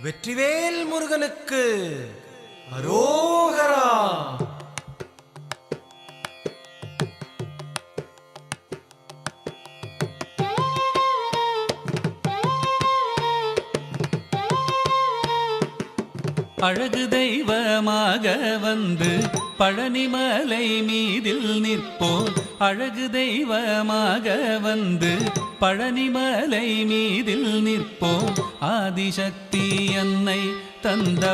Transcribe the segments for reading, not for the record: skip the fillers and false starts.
வெற்றிவேல் முருகனுக்கு அரோகரா. அழகு தெய்வமாக வந்து பழனிமலை மீதில் நிற்போம். அழகு தெய்வமாக வந்து பழனிமலை மீதில் நிற்போம். ஆதிசக்தி அன்னை தந்தவாளவன்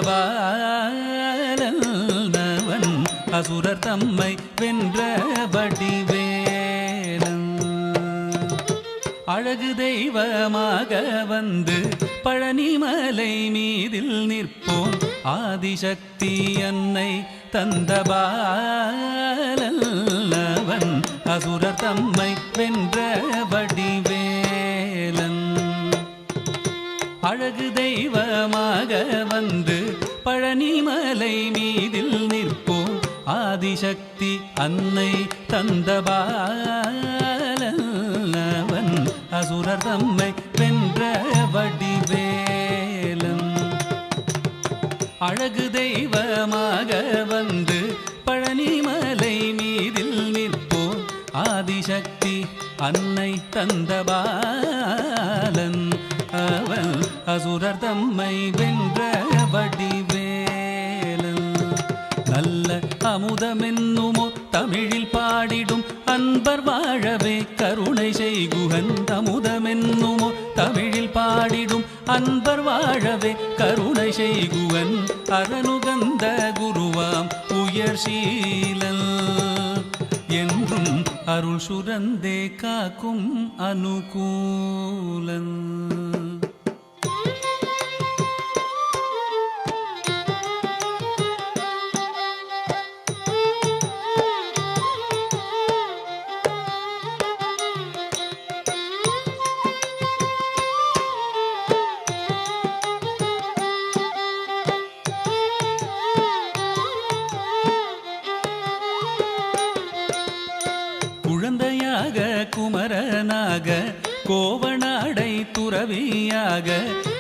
அசுரர் தம்மை வென்ற வடிவேலன். அழகு தெய்வமாக வந்து பழனிமலை மீதில் நிற்போம். ஆதிசக்தி அன்னை தந்தபாலவன் அசுரர் தம்மை வென்ற வடிவேலன். அழகு தெய்வமாக வந்து பழனிமலை மீதில் நிற்போம். ஆதிசக்தி அன்னை தந்தபாலவன் அசுரர் தம்மை வென்ற வடிவேலன். அழகு தெய்வமாக வந்து பழனிமலை மீதில் நிற்போம். ஆதிசக்தி அன்னை தந்தபாலன் அவன் அசுரர் தம்மை வென்ற வடிவேலன். நல்ல அமுதமென்னுமோ தமிழில் பாடிடும் அன்பர் வாழவே கருணை செய்குகன். அமுதமென்னுமோ தமிழில் பாடிடும் அன்பர் வாழவே கருணை செய்குவன். அரணுகந்த குருவாம் உயர் சீலன் என்றும் அருள் சுரந்தே காக்கும் அனுகூலன். குழந்தையாக குமரனாக கோவனாடை துறவியாக.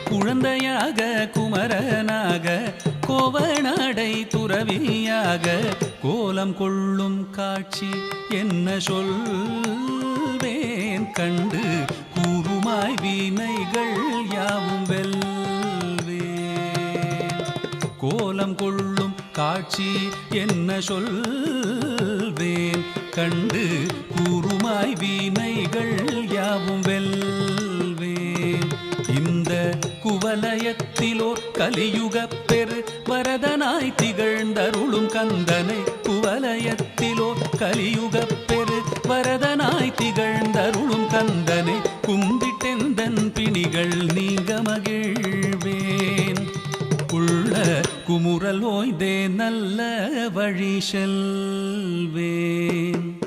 குழந்தையாக குமரனாக கோவனாடை துறவியாக கோலம் கொள்ளும் காட்சி என்ன சொல்வேன். கண்டு கூறுமாய் வினைகள் யாவும் வெல்வேன். கோலம் கொள்ளும் காட்சி என்ன சொல்வேன். கண்டு கூறுமாய் வினைகள் யாவும் வெல்வேன். இந்த குவலயத்திலோர் கலியுகப் பெரு வரதனாய் திகழ்ந்தருளும் கந்தனை. குவலயத்திலோர் கலியுகப் பெரு வரதனாய் திகழ்ந்தருளும் கந்தனை கும்பிட்டெந்தன் பிணிகள் நீங்க மகிழ்வேன். உள்ள குமுறல் ஓய்ந்தே நல்ல வழி செல்வேன்.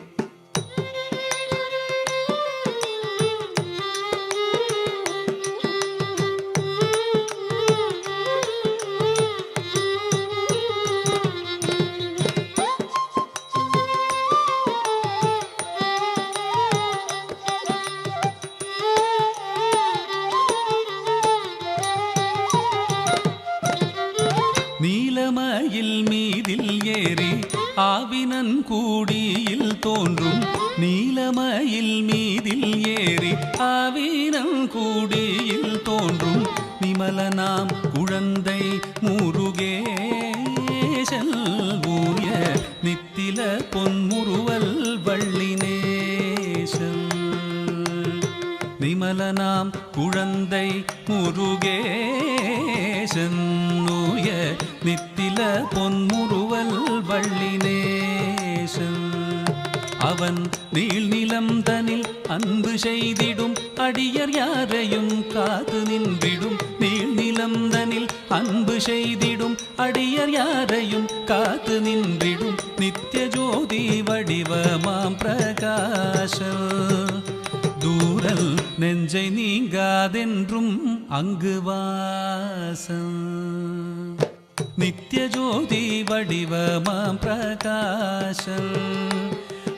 நீலமயில் மீதில் ஏறி ஆவினன் கூடியில் தோன்றும். நீலமயில் மீதில் ஏறி ஆவினன் கூடியில் தோன்றும். நிமலனாம் குழந்தை முருகேசன் ஊய நித்தில பொன்முறுவல் வள்ளினேசன். நிமலனாம் குழந்தை முருகேசன் ஊய நித்தில பொன்முறுவல் வள்ளினேசன். அவன் நீள்நிலம் தனில் அன்பு செய்திடும் அடியர் யாரையும் காத்து நின்றிடும். நீள்நிலம் தனில் அன்பு செய்திடும் அடியர் யாரையும் காத்து நின்றிடும். நித்திய ஜோதி வடிவமாம் பிரகாச தூரல் நெஞ்சை நீங்காதென்றும் அங்கு வாசம். நித்திய ஜோதி வடிவமாம் பிரகாசம்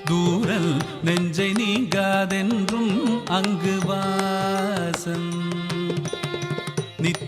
தூரல் நெஞ்சை நீங்காதென்றும் அங்கு வாசம். நித்திய